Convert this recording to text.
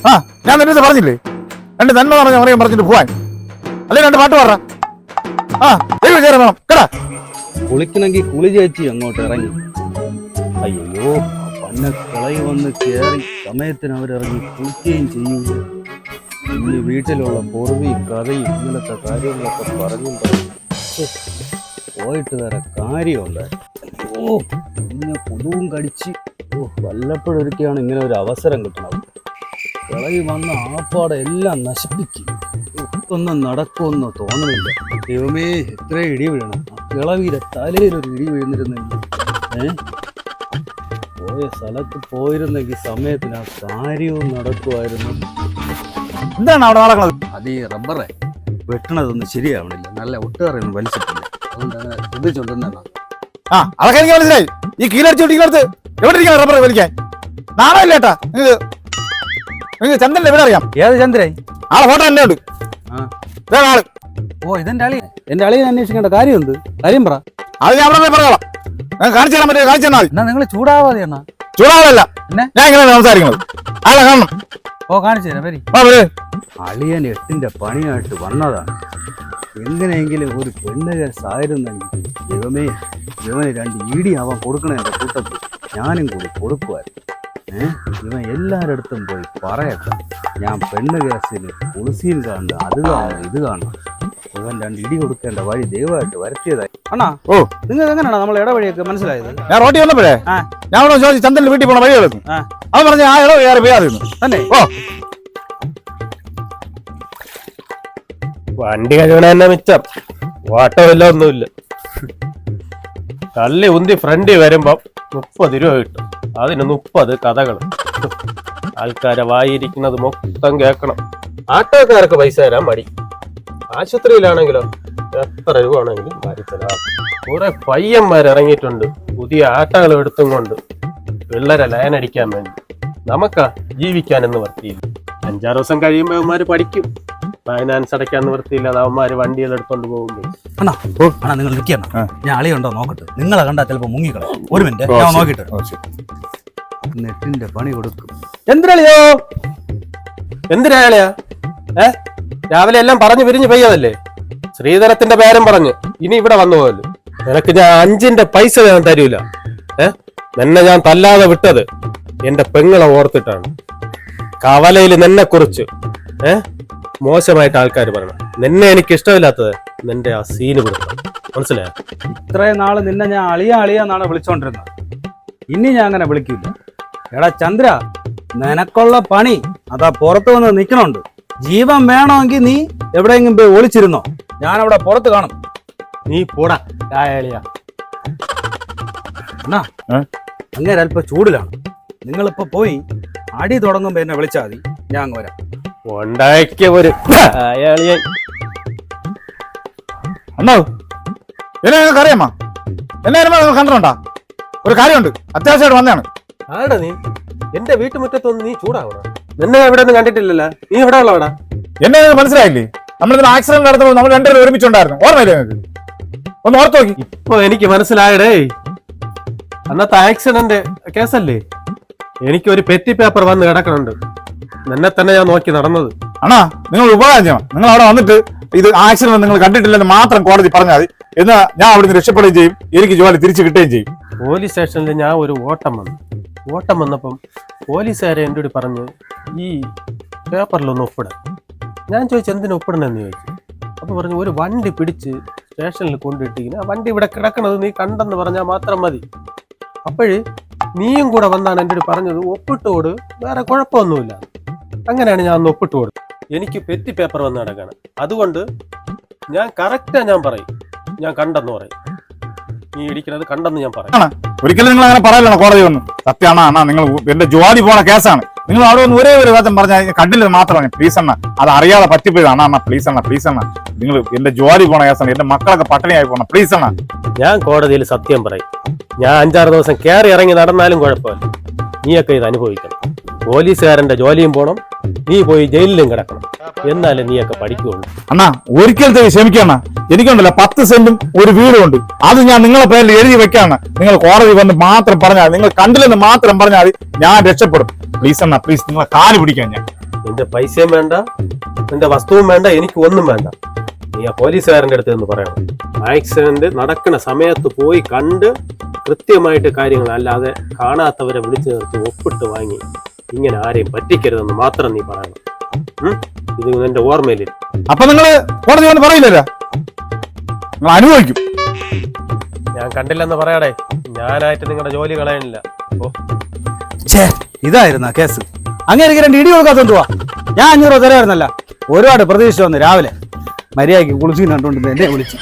ആ ഞാൻ നിന്റെ പറഞ്ഞില്ലേ, 2 നന്മ പറഞ്ഞിട്ട് പോവാൻ, അല്ലെ 2 പാട്ട് പറ. ആ ദൈവം ചേരാൻ വേണം കേടാ. കുളിക്കണമെങ്കിൽ കുളി ചേച്ചി അങ്ങോട്ട് ഇറങ്ങി. അയ്യോ പന്നെ കിളയി വന്ന് കയറി സമയത്തിന് അവരിറങ്ങി കുളിക്കുകയും ചെയ്യൂല. ഇനി വീട്ടിലുള്ള പൊറുതിയും കഥയും ഇങ്ങനത്തെ കാര്യങ്ങളൊക്കെ പറഞ്ഞു പോയിട്ട് വേറെ കാര്യമുണ്ട്. ഓ പിന്നെ കൊതുവും കടിച്ച് വല്ലപ്പോഴൊരിക്കലാണ് ഇങ്ങനെ ഒരു അവസരം കിട്ടുന്നത്. കിളയി വന്ന് ആപ്പാടെ എല്ലാം നശിപ്പിക്കും. ഒന്നും നടക്കുമെന്നോ തോന്നുന്നില്ല. ദൈവമേ എത്ര ഇടി വീഴണം. ആ കിളവിയുടെ തലയിലൊരു ഇടി വീഴുന്നിരുന്നെങ്കിൽ പോയ സ്ഥലത്ത് പോയിരുന്നെങ്കിൽ സമയത്തിന് ആ കാര്യവും നടക്കുമായിരുന്നു. എന്താണ് അവിടെ നടക്കുന്നത്? അത് ഈ റബ്ബറെ വെട്ടണതൊന്നും ശരിയാവണില്ല. നല്ല ഒട്ടുകറിയൊന്നും വലിച്ചിട്ടില്ല. അതുകൊണ്ടാണ് ശ്രദ്ധിച്ചുകൊണ്ടിരുന്നതാണ്. ആ അതൊക്കെ എനിക്ക് മനസ്സിലായി. ഈ കീഴടിച്ചോട്ടിക്കടുത്ത് എവിടെ ഇരിക്കണം റബ്ബർ വലിക്കാൻ? നാളെ ഇല്ലേട്ടാ നിങ്ങൾക്ക് ചന്ദ്രന്റെ എവിടെ അറിയാം? ഏത് ചന്ദ്രൻ? ആളെ ഫോട്ടോ എന്നെ ഉണ്ട്. ആള് ഓ ഇതെന്റെ അളി. എന്റെ അളിയെ അന്വേഷിക്കേണ്ട കാര്യം എന്ത്? കാര്യം പറ. അത് ഞാൻ അവിടെ പറഞ്ഞോളാം. ഞാൻ കാണിച്ചു തരാൻ പറ്റിയ കാണിച്ചു തന്നാൽ മതി. എന്നാ നിങ്ങൾ ചൂടാവാതെ എന്നാ. ചൂടാവല്ല ഞാൻ ഇങ്ങനെ സംസാരിക്കുന്നത്. ആളെ കാണണം. ഓ കാണിച്ചു തരാം വരി. അളിയൻ 8ന്റെ പണിയായിട്ട് വന്നതാണ്. എങ്ങനെയെങ്കിലും ഒരു പെണ്ണ് കേസായിരുന്നെങ്കിൽ ദൈവമേ ഇവന് 2 ഈടി ആവാൻ കൊടുക്കണ എൻ്റെ കൂട്ടത്തിൽ ഞാനും കൂടി കൊടുക്കുമായിരുന്നു. ഇവൻ എല്ലാവരുടെ അടുത്തും പോയി പറയട്ടെ, ഞാൻ പെണ്ണ് കേസിൽ കുളിസിയിൽ കാണുക, അത് കാണുക, ഇത് കാണുക. ഇവൻ 2 ഇടി കൊടുക്കേണ്ട വഴി ദൈവമായിട്ട് വരുത്തിയതായി. അണ്ണാ ഓ നിങ്ങൾക്ക് എങ്ങനെയാണോ നമ്മൾ ഇടവഴിയൊക്കെ മനസ്സിലായത്? ഞാൻ റോട്ടി വന്നപ്പോഴേ ഞാൻ അവിടെ ചോദിച്ചു ചന്ദ്രന്റെ വീട്ടിൽ പോണ വഴി എടുക്കും. അത് പറഞ്ഞ ആ ഇടവ് കയറി പോയായിരുന്നു തന്നെ. ഓ വണ്ടി കഴിവണ തന്നെ മിച്ചം. ഓട്ടമില്ല ഒന്നുമില്ല. തള്ളി ഉന്തി ഫ്രണ്ടിൽ വരുമ്പോ 30 രൂപ കിട്ടും. അതിന് 30 കഥകൾ. ആൾക്കാരെ വായിരിക്കുന്നത് മൊത്തം കേൾക്കണം. ആട്ടോക്കാർക്ക് പൈസ തരാൻ മടി. ആശുപത്രിയിലാണെങ്കിലോ എത്ര രൂപ ആണെങ്കിലും വാരിത്തരാം. കുറെ പയ്യന്മാരിറങ്ങിയിട്ടുണ്ട് പുതിയ ആട്ടകൾ എടുത്തും കൊണ്ട് പിള്ളേരെ ലയനടിക്കാൻ വേണ്ടി. നമുക്കാ ജീവിക്കാനെന്ന് വർത്തിയില്ല. 5-6 ദിവസം കഴിയുമ്പോൾ അവന്മാര് പഠിക്കും. ഫൈനാൻസ് അടയ്ക്കാൻ നിവൃത്തിയില്ലാതെ അവന്മാര് വണ്ടികൾ എടുത്തോണ്ട് പോകുമ്പോൾ അണ്ണാ നിങ്ങൾ നിൽക്കണം. ഞാൻ അളിയുണ്ടോ നോക്കട്ടെ. നിങ്ങളെ കണ്ടാ ചിലപ്പോ മുങ്ങിക്കളയും. ഒരു മിനിറ്റ് ഞാൻ നോക്കിട്ട് 8ന്റെ പണി കൊടുക്കും. എന്തിനാളിയോ എന്തിനാളിയാ? രാവിലെ എല്ലാം പറഞ്ഞു പിരിഞ്ഞ് പെയ്യതല്ലേ? ശ്രീധരത്തിന്റെ പേരും പറഞ്ഞ് ഇനി ഇവിടെ വന്നു പോകല്ലോ. നിനക്ക് ഞാൻ 5ന്റെ പൈസ ഞാൻ തരൂല. നിന്നെ ഞാൻ തല്ലാതെ വിട്ടത് എന്റെ പെങ്ങളെ ഓർത്തിട്ടാണ്. കവലയിൽ നിന്നെ കുറിച്ച് മോശമായിട്ട് ആൾക്കാർ പറയണം. നിന്നെ എനിക്ക് ഇഷ്ടമില്ലാത്തത് നിന്റെ ആ സീന് കൊടുക്കണം. മനസ്സിലായോ? ഇത്രയും നാള് നിന്നെ ഞാൻ അളിയാന്നാണ് വിളിച്ചോണ്ടിരുന്നത്. ഇനി ഞാൻ അങ്ങനെ വിളിക്കില്ല. എടാ ചന്ദ്ര, നിനക്കുള്ള പണി അതാ പുറത്ത് വന്ന് നിക്കണുണ്ട്. ജീവൻ വേണമെങ്കിൽ നീ എവിടെയെങ്കിലും പോയി ഒളിച്ചിരുന്നോ. ഞാനവിടെ പുറത്ത് കാണും. നീ പോടാ രായാളിയാ. എന്നാ അങ്ങനെ അല്പം ചൂടിലാണ്. നിങ്ങളിപ്പോ പോയി അടി തുടങ്ങുമ്പോ എന്നെ വിളിച്ചാൽ മതി. ഞാൻ അങ്ങ് വരാം. ഉണ്ടാക്കിയ ഒരു അയാളിയായി അണ്ണോ എന്നെ നിങ്ങൾക്ക് അറിയാമോ? എന്നെ കണ്ടിട്ടുണ്ടാ? ഒരു കാര്യമുണ്ട്, അത്യാവശ്യമായിട്ട് വന്നതാണ്. ആടാ നീ എന്റെ വീട്ടുമുറ്റത്തൊന്നും നീ ചൂടാവണം. നിന്നെ എവിടെ ഒന്നും കണ്ടിട്ടില്ലല്ലോ. നീ എവിടെ ഉള്ളവടാ? എന്നെ മനസ്സിലായില്ലേ? നമ്മളിതിന് ആക്സിഡന്റ് നടത്തുമ്പോൾ നമ്മൾ 2 പേരും ഒരുമിച്ചുണ്ടായിരുന്നു. ഓർമ്മയില്ലേ നിങ്ങൾക്ക്? ഒന്ന് ഓർത്ത് നോക്കി. ഇപ്പൊ എനിക്ക് മനസ്സിലായടേ. അന്നത്തെ ആക്സിഡന്റ് കേസല്ലേ? എനിക്കൊരു പെറ്റി പേപ്പർ വന്ന് കിടക്കണുണ്ട്. നിന്നെ തന്നെ ഞാൻ നോക്കി നടന്നത്. അണ്ണാ നിങ്ങൾ ഉപകാരം ചെയ്യണം. നിങ്ങൾ അവിടെ വന്നിട്ട് ഇത് ആക്സിഡന്റ് നിങ്ങൾ കണ്ടിട്ടില്ലെന്ന് മാത്രം കോടതി പറഞ്ഞാൽ മതി. എന്നാ ഞാൻ അവിടുന്ന് രക്ഷപ്പെടുകയും ചെയ്യും, എനിക്ക് ജോലി തിരിച്ചു കിട്ടുകയും ചെയ്യും. പോലീസ് സ്റ്റേഷനിൽ ഞാൻ ഒരു ഓട്ടം വന്നപ്പം പോലീസുകാരെ എൻ്റെ കൂടി പറഞ്ഞ് ഈ പേപ്പറിലൊന്ന് ഒപ്പിടാൻ. ഞാൻ ചോദിച്ചു എന്തിനു ഒപ്പിടണമെന്ന് ചോദിച്ചു. അപ്പൊ പറഞ്ഞു ഒരു വണ്ടി പിടിച്ച് സ്റ്റേഷനിൽ കൊണ്ടിട്ടിങ്ങനെ ആ വണ്ടി ഇവിടെ കിടക്കണത് നീ കണ്ടെന്ന് പറഞ്ഞാൽ മാത്രം മതി. അപ്പോഴ് നീയും കൂടെ വന്നാണ് എൻ്റെ കൂടി പറഞ്ഞത് ഒപ്പിട്ടോട്, വേറെ കുഴപ്പമൊന്നുമില്ല. അങ്ങനെയാണ് ഞാൻ ഒന്ന് ഒപ്പിട്ട് കൊടുത്തത്. എനിക്ക് പെറ്റി പേപ്പർ വന്ന് കിടക്കാണ്. അതുകൊണ്ട് ഞാൻ കറക്റ്റാ ഞാൻ പറയും, ഞാൻ കണ്ടെന്ന് പറയും. നീ ഇടിക്കുന്നത് കണ്ടെന്ന് ഞാൻ പറയും. ഒരിക്കലും നിങ്ങൾ അങ്ങനെ പറയല്ലോ കോടതി ഒന്നും. സത്യമാണ് അണ്ണാ, നിങ്ങൾ എന്റെ ജോലി പോണ കേസാണ്. നിങ്ങൾ അവിടെ ഒന്ന് ഒരേ ഒരു കാര്യം പറഞ്ഞാൽ കണ്ടില്ലെന്ന് മാത്രമാണ്. പ്ലീസ് അണ്ണ, അത് അറിയാതെ പറ്റിപ്പോയതാണ് അണ്ണ. പ്ലീസ് അണ്ണ നിങ്ങൾ എന്റെ ജോലി പോണ കേസാണ്. എന്റെ മക്കളൊക്കെ പട്ടിണിയായി പോണം. പ്ലീസ് അണ്ണ. ഞാൻ കോടതിയിൽ സത്യം പറയും. ഞാൻ 5-6 ദിവസം കയറി ഇറങ്ങി നടന്നാലും കുഴപ്പമില്ല. നീയൊക്കെ ഇത് അനുഭവിക്കണം. പോലീസുകാരന്റെ ജോലിയും പോണം, നീ പോയി ജയിലിലും കിടക്കണം. എന്നാലും നീയൊക്കെ പഠിക്കുള്ളൂ. അണ്ണാ ഒരിക്കലത്തെ ക്ഷമിക്കണ്ണ. എനിക്കുണ്ടല്ലോ 10 സെന്റും ഒരു വീടും ഉണ്ട്. അത് ഞാൻ നിങ്ങളെ പേരിൽ എഴുതി വെക്കാണ്. നിങ്ങൾ കോടതി വന്ന് മാത്രം പറഞ്ഞാൽ, നിങ്ങൾ കണ്ടില്ലെന്ന് മാത്രം പറഞ്ഞാൽ ഞാൻ രക്ഷപ്പെടും. പ്ലീസ് അണ്ണ, പ്ലീസ് നിങ്ങളെ കാല് പിടിക്കാൻ ഞാൻ. നിന്റെ പൈസയും വേണ്ട, നിന്റെ വസ്തുവും വേണ്ട, എനിക്ക് ഒന്നും വേണ്ട. നീ ആ പോലീസുകാരൻ്റെ അടുത്ത് നിന്ന് പറയണം. ആക്സിഡന്റ് നടക്കുന്ന സമയത്ത് പോയി കണ്ട് കൃത്യമായിട്ട് കാര്യങ്ങൾ, അല്ലാതെ കാണാത്തവരെ വിളിച്ചു നിർത്തി ഒപ്പിട്ട് വാങ്ങി ഇങ്ങനെ ആരെയും പറ്റിക്കരുതെന്ന് മാത്രം നീ പറയണം. ഇത് നിന്റെ ഓർമ്മയിലില്ല. അപ്പൊ നിങ്ങള് കോടതി വന്ന് പറയില്ലല്ലോ, നിങ്ങൾ അനുഭവിക്കും. ഞാൻ കണ്ടില്ലെന്ന് പറയാടേ, ഞാനായിട്ട് നിങ്ങളുടെ ജോലി കളയണില്ല. ഓ, ഇതായിരുന്നു കേസ്. അങ്ങനെ 2 ഇടി കൊടുക്കാത്ത എന്തുവാ? ഞാൻ 500 രൂപ തരായിരുന്നല്ല, ഒരുപാട് പ്രതീക്ഷ വന്ന് രാവിലെ മര്യാദയ്ക്ക് കുളിച്ചു കണ്ടുകൊണ്ടിരുന്നത് എന്നെ വിളിച്ചു.